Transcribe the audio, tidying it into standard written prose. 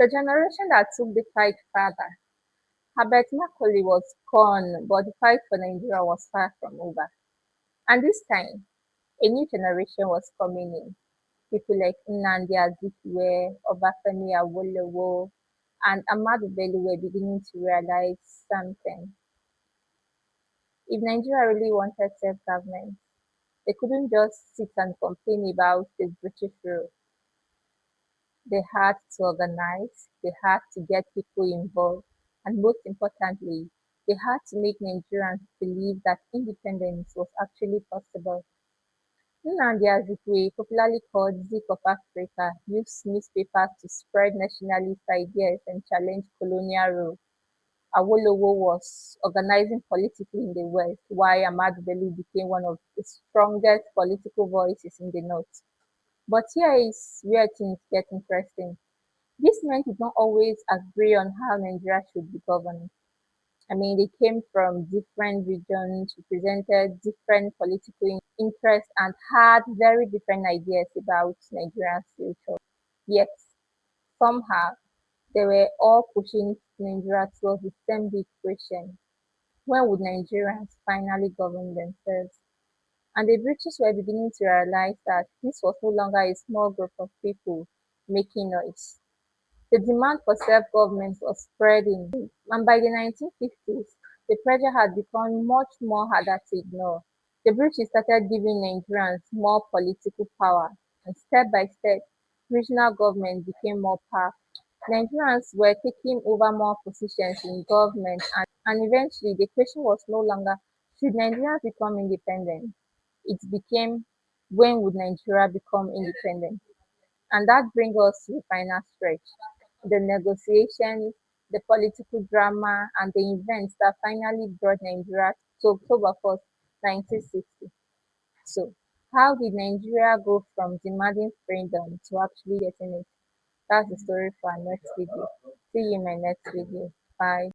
The generation that took the fight further. Herbert Macaulay was gone, but the fight for Nigeria was far from over. And this time, a new generation was coming in. People like Nnamdi Azikiwe, Obafemi Awolowo, and Ahmadu Bello were beginning to realize something. If Nigeria really wanted self-government, they couldn't just sit and complain about the British rule. They had to organize, they had to get people involved, and most importantly, they had to make Nigerians believe that independence was actually possible. Nnamdi Azikiwe, popularly called Zik of Africa, used newspapers to spread nationalist ideas and challenge colonial rule. Awolowo was organizing politically in the West, while Ahmadu Bello became one of the strongest political voices in the North. But here is where things get interesting. These men did not always agree on how Nigeria should be governed. I mean, they came from different regions, represented different political interests, and had very different ideas about Nigeria's future. Yet, somehow, they were all pushing Nigeria towards the same big question: when would Nigerians finally govern themselves? And the British were beginning to realize that this was no longer a small group of people making noise. The demand for self-government was spreading, and by the 1950s, the pressure had become much more harder to ignore. The British started giving Nigerians more political power, and step by step, regional government became more powerful. Nigerians were taking over more positions in government, and eventually the question was no longer should Nigeria become independent? It became when would Nigeria become independent? And that brings us to the final stretch: the negotiations, the political drama, and the events that finally brought Nigeria to October 1st, 1960. So, how did Nigeria go from demanding freedom to actually getting it? That's the story for our next video. See you in my next video. Bye.